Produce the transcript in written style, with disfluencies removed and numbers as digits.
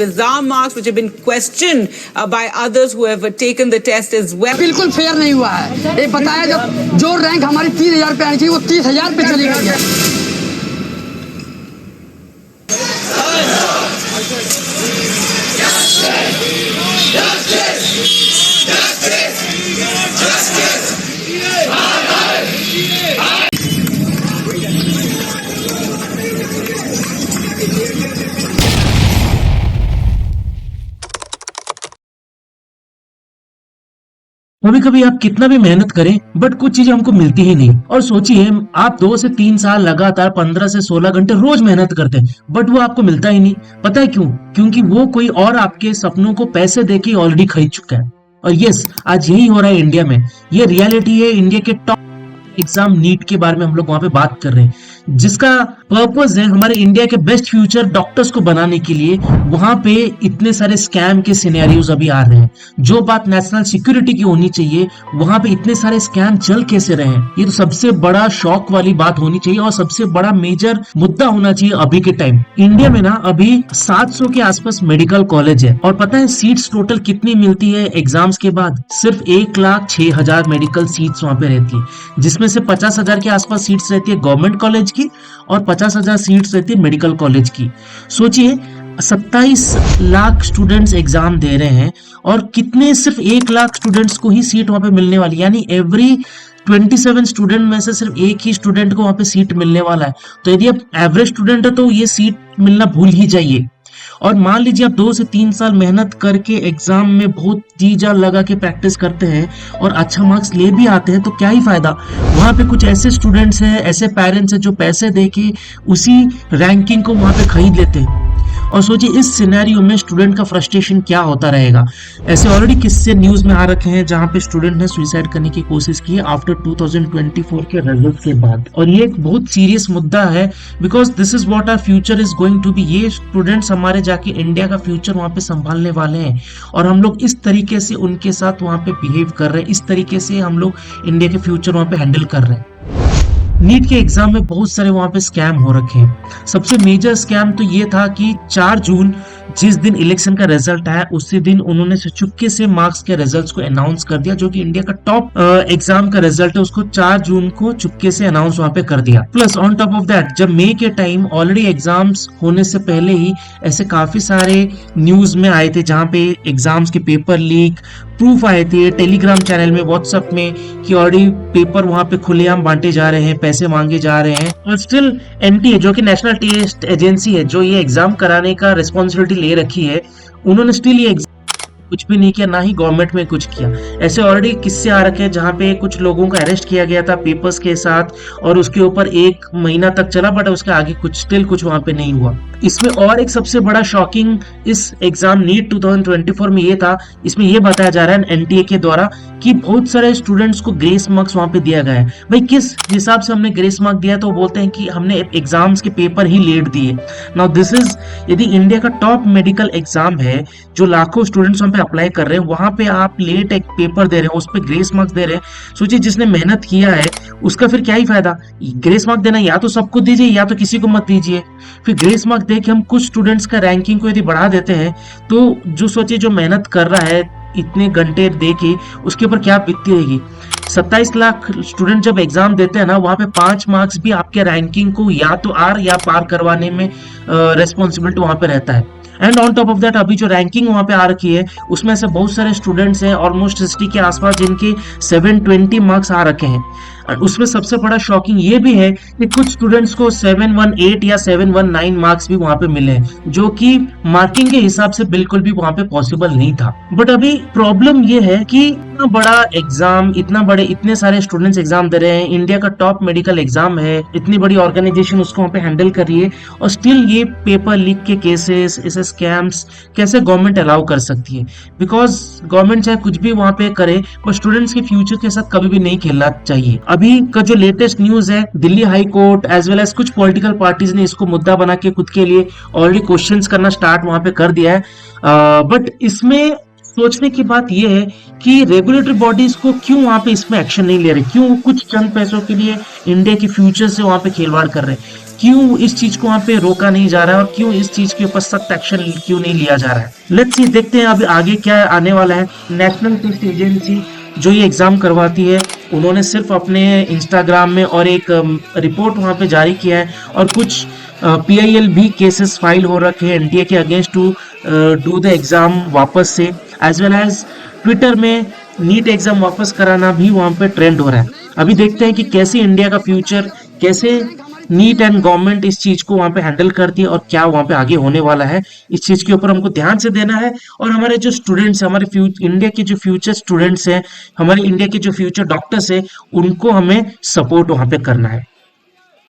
bizarre marks which have been questioned by others who have taken the test as well. बिल्कुल fair नहीं हुआ है। ये बताया जब जो रैंक हमारी 30,000 पे आनी चाहिए वो 30,000 पे चली गई है। कभी कभी आप कितना भी मेहनत करें बट कुछ चीजें हमको मिलती ही नहीं। और सोचिए आप 2 से 3 साल लगातार 15 से 16 घंटे रोज मेहनत करते हैं बट वो आपको मिलता ही नहीं। पता है क्यों? क्योंकि वो कोई और आपके सपनों को पैसे देके ऑलरेडी खरीद चुका है। और यस, आज यही हो रहा है इंडिया में। ये रियलिटी है इंडिया के टॉप एग्जाम नीट के बारे में हम लोग वहां पे बात कर रहे हैं, जिसका पर्पस है हमारे इंडिया के बेस्ट फ्यूचर डॉक्टर्स को बनाने के लिए। वहां पे इतने सारे स्कैम के सिनेरियोज अभी आ रहे हैं। जो बात नेशनल सिक्योरिटी की होनी चाहिए वहां पे इतने सारे स्कैम चल कैसे रहे हैं? ये तो सबसे बड़ा शॉक वाली बात होनी चाहिए और सबसे बड़ा मेजर मुद्दा होना चाहिए अभी के टाइम। इंडिया में ना अभी 700 के आसपास मेडिकल कॉलेज है और पता है सीट्स टोटल कितनी मिलती है एग्जाम्स के बाद? सिर्फ 1,06,000 मेडिकल सीट्स वहां पे रहती है, जिसमें से 50,000 के आसपास सीट्स रहती है गवर्नमेंट कॉलेज की और 50,000 सीट्स रहती है मेडिकल कॉलेज की। सोचिए 27 लाख स्टूडेंट्स एग्जाम दे रहे हैं और कितने, सिर्फ 1 लाख स्टूडेंट्स को ही सीट वहां पे मिलने वाली, यानी एवरी 27 स्टूडेंट में से सिर्फ एक ही स्टूडेंट को वहां पे सीट मिलने वाला है। तो यदि आप एवरेज स्टूडेंट है तो ये सीट मिलना भूल ही जाइए। और मान लीजिए आप 2 से 3 साल मेहनत करके एग्जाम में बहुत जी जान लगा के प्रैक्टिस करते हैं और अच्छा मार्क्स ले भी आते हैं तो क्या ही फायदा? वहां पे कुछ ऐसे स्टूडेंट्स हैं, ऐसे पेरेंट्स हैं जो पैसे देके उसी रैंकिंग को वहां पे खरीद लेते हैं। और सोचिए इस सिनेरियो में स्टूडेंट का फ्रस्ट्रेशन क्या होता रहेगा। ऐसे ऑलरेडी किस्से न्यूज में आ रखे हैं जहां पे स्टूडेंट ने सुसाइड करने की कोशिश की आफ्टर 2024 के रिजल्ट के बाद। और ये एक बहुत सीरियस मुद्दा है because this is what our future is going to be. ये स्टूडेंट्स हमारे जाके इंडिया का फ्यूचर वहां पे संभालने वाले हैं और हम लोग इस तरीके से उनके साथ वहां पे बिहेव कर रहे हैं, इस तरीके से हम लोग इंडिया के फ्यूचर वहां पे हैंडल कर रहे हैं। नीट के एग्जाम में बहुत सारे वहां पे स्कैम हो रखे हैं। सबसे मेजर स्कैम तो ये था कि 4 जून जिस दिन इलेक्शन का रिजल्ट आया उसी दिन उन्होंने चुपके से मार्क्स के रिजल्ट्स को अनाउंस कर दिया। जो कि इंडिया का टॉप एग्जाम का रिजल्ट है उसको 4 जून को चुपके से अनाउंस वहां पे कर दिया। Plus on top of that जब मई के टाइम ऑलरेडी एग्जाम्स होने से पहले ही ऐसे काफी सारे न्यूज में आए थे जहां पे एग्जाम्स के पेपर लीक प्रूफ आए थे टेलीग्राम चैनल में, व्हाट्सएप में कि ऑलरेडी पेपर वहां पे खुलेआम बांटे जा रहे हैं, पैसे मांगे जा रहे हैं। और स्टिल एनटीए जो कि नेशनल टेस्ट एजेंसी है जो ये एग्जाम कराने का रिस्पॉन्सिबिलिटी ले रखी है, उन्होंने स्टिल ये कुछ भी नहीं किया, ना ही गवर्नमेंट में कुछ किया। ऐसे ऑलरेडी किस्से आ रखे हैं जहां पे कुछ लोगों को अरेस्ट किया गया था पेपर्स के साथ और उसके ऊपर 1 महीना तक चला बट उसके आगे कुछ वहां पे नहीं हुआ। इसमें और एक सबसे बड़ा शॉकिंग इस एग्जाम नीट 2024 में ये था, इसमें ये बताया जा रहा है एनटीए के द्वारा कि बहुत सारे स्टूडेंट्स को ग्रेस मार्क्स वहां पे दिया गया है। भाई किस हिसाब से हमने ग्रेस मार्क दिया? तो बोलते हैं कि हमने एग्जाम्स के पेपर ही लेट दिए। नाउ दिस इज, यदि इंडिया का टॉप मेडिकल एग्जाम है जो लाखों स्टूडेंट्स वहां पे अप्लाई कर रहे हैं, वहां पे आप लेट एक पेपर दे रहे हैं, उस पे ग्रेस मार्क्स दे रहे हैं। सोचिए जिसने मेहनत किया है उसका फिर क्या ही फायदा? ग्रेस मार्क देना या तो सबको दीजिए या तो किसी को मत दीजिए। फिर ग्रेस मार्क दे के हम कुछ स्टूडेंट्स का रैंकिंग को यदि बढ़ा देते हैं तो जो सोचिए जो मेहनत कर रहा है इतने घंटे दे के उसके ऊपर क्या बीतती रहेगी। 27 लाख स्टूडेंट जब एग्जाम देते हैं ना वहां पे 5 मार्क्स भी आपके रैंकिंग को या तो आर या पार करवाने में रेस्पॉन्सिबिलिटी वहां पे रहता है। And on top of that अभी जो रैंकिंग वहां पे आ रखी है उसमें से बहुत सारे स्टूडेंट्स हैं ऑलमोस्ट 60 के आसपास जिनके 720 मार्क्स आ रखे हैं। और उसमें सबसे बड़ा शॉकिंग ये भी है कि कुछ स्टूडेंट्स को 718 या 719 मार्क्स भी वहां पे मिले हैं जो कि मार्किंग के हिसाब से बिल्कुल भी वहां पे पॉसिबल नहीं था। बट अभी प्रॉब्लम ये है कि इतना बड़ा एग्जाम, इतने सारे स्टूडेंट्स एग्जाम दे रहे हैं, इंडिया का टॉप मेडिकल एग्जाम है, इतनी बड़ी ऑर्गेनाइजेशन उसको वहां पे हैंडल कर रही है और स्टिल ये पेपर लीक के केसेस, ऐसे स्कैम्स कैसे गवर्नमेंट अलाउ कर सकती है? बिकॉज गवर्नमेंट चाहे कुछ भी वहां पे करे पर स्टूडेंट्स के फ्यूचर के साथ कभी भी नहीं खेलना चाहिए। अभी का जो लेटेस्ट न्यूज है, Delhi high court as well as कुछ पॉलिटिकल पार्टीज ने इसको मुद्दा बना के खुद के लिए ऑलरेडी क्वेश्चंस करना स्टार्ट वहां पे कर दिया है। बट इसमें सोचने की बात यह है कि रेगुलेटरी बॉडीज को क्यों वहां पे इसमें एक्शन नहीं ले रहे, क्यों कुछ चंद पैसों के लिए इंडिया के फ्यूचर से वहां पे खिलवाड़ कर रहे हैं? क्यों इस चीज को वहाँ पे रोका नहीं जा रहा है और क्यों इस चीज के ऊपर सख्त एक्शन क्यों नहीं लिया जा रहा है। लेट्स सी, देखते हैं अभी आगे क्या आने वाला है। नेशनल टेस्ट एजेंसी जो ये एग्जाम करवाती है, उन्होंने सिर्फ अपने इंस्टाग्राम में और एक रिपोर्ट वहाँ पे जारी किया है, और कुछ PIL भी केसेस फाइल हो रखे हैं NTA के against to do the exam वापस से, एज वेल एज ट्विटर में नीट एग्जाम वापस कराना भी वहाँ पे ट्रेंड हो रहा है। अभी देखते हैं कि कैसे इंडिया का फ्यूचर, कैसे नीट एंड गवर्नमेंट इस चीज को वहां पे हैंडल करती है और क्या वहां पे आगे होने वाला है। इस चीज के ऊपर हमको ध्यान से देना है, और हमारे जो स्टूडेंट्स हैं, हमारे इंडिया के जो फ्यूचर स्टूडेंट्स हैं, हमारे इंडिया के जो फ्यूचर डॉक्टर्स हैं, उनको हमें सपोर्ट वहां पे करना है।